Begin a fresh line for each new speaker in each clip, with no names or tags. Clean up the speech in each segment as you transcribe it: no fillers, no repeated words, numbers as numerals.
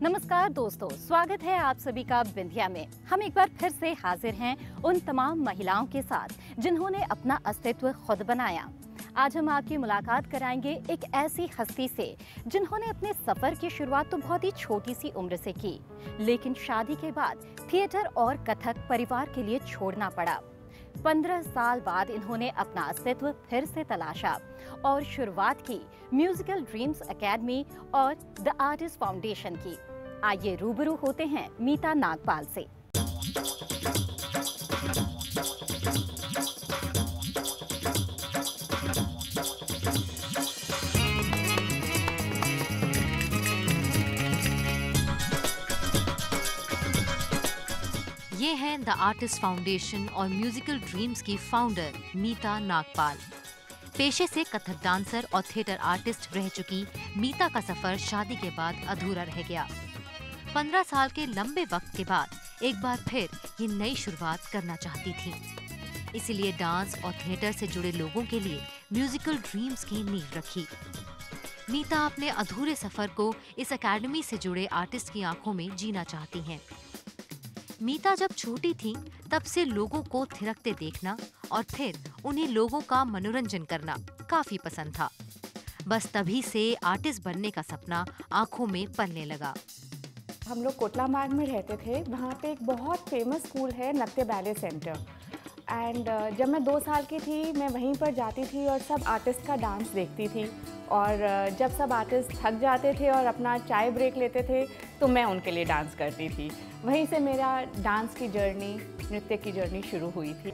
नमस्कार दोस्तों, स्वागत है आप सभी का बिंदिया में। हम एक बार फिर से हाजिर हैं उन तमाम महिलाओं के साथ जिन्होंने अपना अस्तित्व खुद बनाया। आज हम आपकी मुलाकात कराएंगे एक ऐसी हस्ती से जिन्होंने अपने सफर की शुरुआत तो बहुत ही छोटी सी उम्र से की, लेकिन शादी के बाद थिएटर और कथक परिवार के लिए छोड़ना पड़ा। 15 साल बाद इन्होंने अपना अस्तित्व फिर से तलाशा और शुरुआत की म्यूजिकल ड्रीम्स एकेडमी और द आर्टिस्ट फाउंडेशन की। आइए रूबरू होते हैं मीता नागपाल से।
ये हैं द आर्टिस्ट फाउंडेशन और म्यूजिकल ड्रीम्स की फाउंडर मीता नागपाल। पेशे से कथक डांसर और थिएटर आर्टिस्ट रह चुकी मीता का सफर शादी के बाद अधूरा रह गया। 15 साल के लंबे वक्त के बाद एक बार फिर ये नई शुरुआत करना चाहती थी, इसीलिए डांस और थिएटर से जुड़े लोगों के लिए म्यूजिकल ड्रीम्स की नींव रखी। मीता अपने अधूरे सफर को इस एकेडमी से जुड़े आर्टिस्ट की आंखों में जीना चाहती हैं। मीता जब छोटी थी तब से लोगों को थिरकते देखना और फिर उन्हें लोगों का मनोरंजन करना काफी पसंद था। बस तभी से आर्टिस्ट बनने का सपना आंखों में पलने लगा।
हम लोग कोटला मार्ग में रहते थे। वहाँ पे एक बहुत फेमस स्कूल है, नृत्य बैले सेंटर। एंड जब मैं 2 साल की थी मैं वहीं पर जाती थी और सब आर्टिस्ट का डांस देखती थी। और जब सब आर्टिस्ट थक जाते थे और अपना चाय ब्रेक लेते थे तो मैं उनके लिए डांस करती थी। वहीं से मेरा डांस की जर्नी, नृत्य की जर्नी शुरू हुई थी।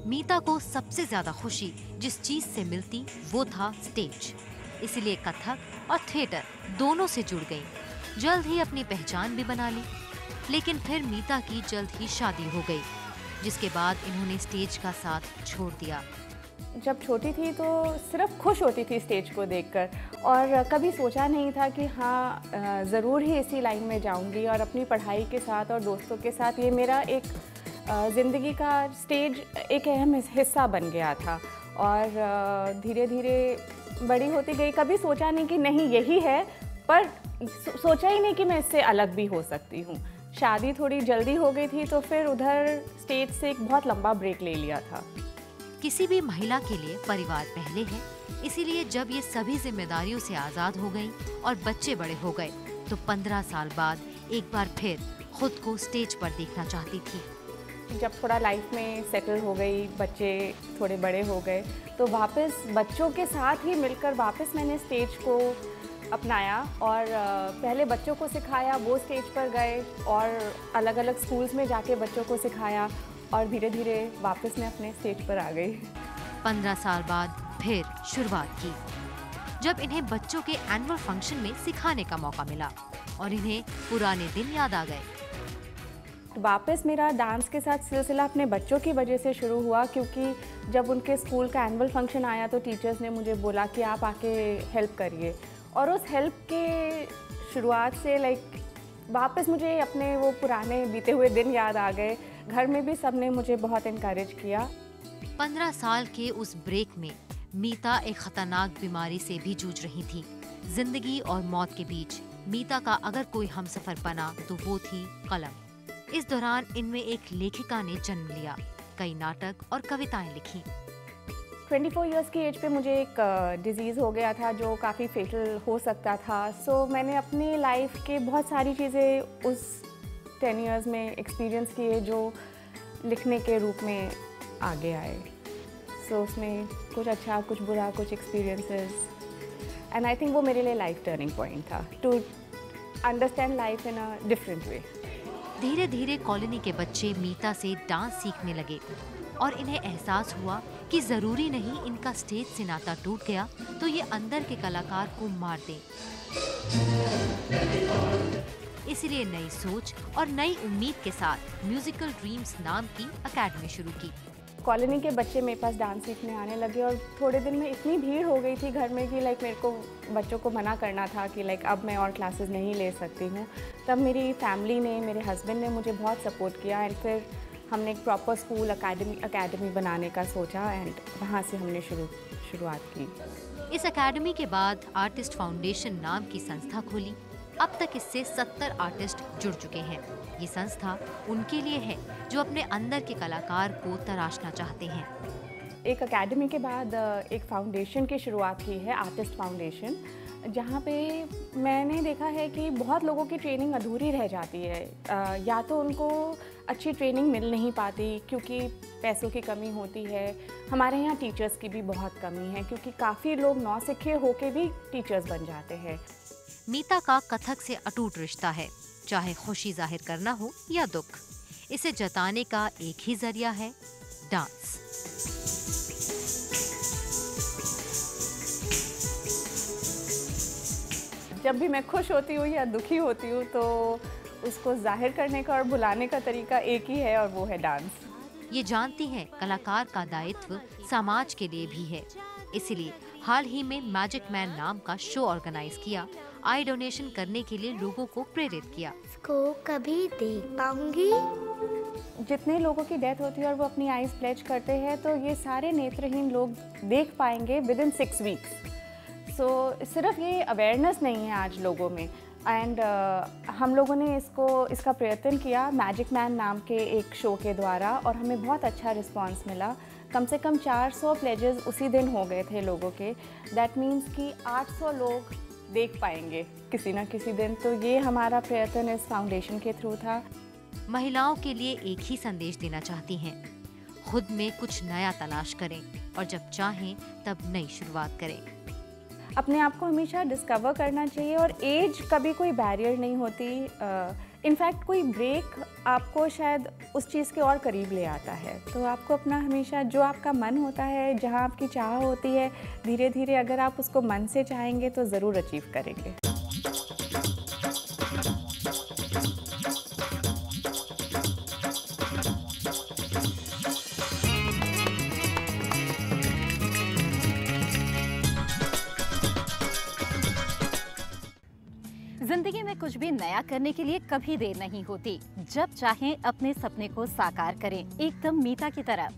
मीता को सबसे ज्यादा खुशी जिस चीज से मिलती वो था स्टेज, इसीलिए कथक और थिएटर दोनों से जुड़ गई। जल्द ही अपनी पहचान भी बना ली, लेकिन फिर मीता की जल्द ही शादी हो गई, जिसके बाद इन्होंने स्टेज का साथ छोड़ दिया।
जब छोटी थी तो सिर्फ खुश होती थी स्टेज को देखकर, और कभी सोचा नहीं था कि हाँ ज़रूर ही इसी लाइन में जाऊंगी। और अपनी पढ़ाई के साथ और दोस्तों के साथ ये मेरा एक ज़िंदगी का स्टेज एक अहम हिस्सा बन गया था। और धीरे धीरे बड़ी होती गई। कभी सोचा नहीं कि नहीं यही है, पर सोचा ही नहीं कि मैं इससे अलग भी हो सकती हूँ। शादी थोड़ी जल्दी हो गई थी तो फिर उधर स्टेज से एक बहुत लंबा ब्रेक ले लिया था।
किसी भी महिला के लिए परिवार पहले है, इसीलिए जब ये सभी जिम्मेदारियों से आजाद हो गई और बच्चे बड़े हो गए तो 15 साल बाद एक बार फिर खुद को स्टेज पर देखना चाहती थी।
जब थोड़ा लाइफ में सेटल हो गई, बच्चे थोड़े बड़े हो गए, तो वापस बच्चों के साथ ही मिलकर वापस मैंने स्टेज को अपनाया। और पहले बच्चों को सिखाया, वो स्टेज पर गए और अलग अलग स्कूल्स में जाके बच्चों को सिखाया, और धीरे धीरे वापस मैं अपने स्टेज पर आ गई।
15 साल बाद फिर शुरुआत की, जब इन्हें बच्चों के एनुअल फंक्शन में सिखाने का मौका मिला और इन्हें पुराने दिन याद आ गए।
वापस मेरा डांस के साथ सिलसिला अपने बच्चों की वजह से शुरू हुआ, क्योंकि जब उनके स्कूल का एनुअल फंक्शन आया तो टीचर्स ने मुझे बोला कि आप आके हेल्प करिए। और उस हेल्प के शुरुआत से वापस मुझे अपने वो पुराने बीते हुए दिन याद आ गए। घर में भी सबने मुझे बहुत इनकरेज किया।
15 साल के उस ब्रेक में मीता एक खतरनाक बीमारी से भी जूझ रही थी। जिंदगी और मौत के बीच मीता का अगर कोई हमसफर बना तो वो थी कलम। इस दौरान इनमें एक लेखिका ने जन्म लिया, कई नाटक और कविताएं लिखी।
24 इयर्स की एज पे मुझे एक डिज़ीज़ हो गया था जो काफ़ी फेटल हो सकता था। सो मैंने अपनी लाइफ के बहुत सारी चीज़ें उस 10 इयर्स में एक्सपीरियंस किए जो लिखने के रूप में आगे आए। सो उसमें कुछ अच्छा, कुछ बुरा, कुछ एक्सपीरियंसेस, एंड आई थिंक वो मेरे लिए लाइफ टर्निंग पॉइंट था, to understand life in a different way.
धीरे धीरे कॉलोनी के बच्चे मीता से डांस सीखने लगे और इन्हें एहसास हुआ कि जरूरी नहीं इनका स्टेज से नाता टूट गया तो ये अंदर के कलाकार को मार दें। इसलिए नई सोच और नई उम्मीद के साथ म्यूजिकल ड्रीम्स नाम की एकेडमी शुरू की।
कॉलोनी के बच्चे मेरे पास डांस सीखने आने लगे और थोड़े दिन में इतनी भीड़ हो गई थी घर में कि मेरे को बच्चों को मना करना था कि अब मैं और क्लासेस नहीं ले सकती हूँ। तब मेरी फैमिली ने, मेरे हस्बैंड ने मुझे बहुत सपोर्ट किया एंड फिर हमने एक प्रॉपर स्कूल एकेडमी बनाने का सोचा एंड वहाँ से हमने शुरुआत की।
इस एकेडमी के बाद आर्टिस्ट फाउंडेशन नाम की संस्था खोली। अब तक इससे 70 आर्टिस्ट जुड़ चुके हैं। ये संस्था उनके लिए है जो अपने अंदर के कलाकार को तराशना चाहते हैं।
एक एकेडमी के बाद एक फाउंडेशन की शुरुआत की है, आर्टिस्ट फाउंडेशन, जहाँ पे मैंने देखा है कि बहुत लोगों की ट्रेनिंग अधूरी रह जाती है। या तो उनको अच्छी ट्रेनिंग मिल नहीं पाती क्योंकि पैसों की कमी होती है। हमारे यहाँ टीचर्स की भी बहुत कमी है क्योंकि काफ़ी लोग नौसिखे होके भी टीचर्स बन जाते हैं।
मीता का कथक से अटूट रिश्ता है, चाहे खुशी जाहिर करना हो या दुख। इसे जताने का एक ही जरिया है, डांस।
जब भी मैं खुश होती हूँ या दुखी होती हूँ तो उसको जाहिर करने का और भुलाने का तरीका एक ही है और वो है डांस।
ये जानती हैं कलाकार का दायित्व समाज के लिए भी है, इसलिए हाल ही में मैजिक मैन नाम का शो ऑर्गेनाइज किया, आई डोनेशन करने के लिए लोगों को प्रेरित किया।
इसको कभी देख पाऊंगी?
जितने लोगों की डेथ होती है और वो अपनी आईज प्लेज करते हैं तो ये सारे नेत्रहीन लोग देख पाएंगे विद इन 6 वीक्स। सो सिर्फ ये अवेयरनेस नहीं है आज लोगों में, एंड हम लोगों ने इसका प्रयत्न किया मैजिक मैन नाम के एक शो के द्वारा और हमें बहुत अच्छा रिस्पांस मिला। कम से कम 400 प्लेजेस उसी दिन हो गए थे लोगों के। दैट मीन्स कि 800 लोग देख पाएंगे किसी ना किसी दिन। तो ये हमारा प्रयत्न इस फाउंडेशन के थ्रू था।
महिलाओं के लिए एक ही संदेश देना चाहती हैं, खुद में कुछ नया तलाश करें और जब चाहें तब नई शुरुआत करें।
अपने आप को हमेशा डिस्कवर करना चाहिए और एज कभी कोई बैरियर नहीं होती। इनफैक्ट कोई ब्रेक आपको शायद उस चीज़ के और करीब ले आता है। तो आपको अपना हमेशा जो आपका मन होता है, जहाँ आपकी चाह होती है, धीरे धीरे अगर आप उसको मन से चाहेंगे तो ज़रूर अचीव करेंगे।
जिंदगी में कुछ भी नया करने के लिए कभी देर नहीं होती। जब चाहें अपने सपने को साकार करें, एकदम मीता की तरह।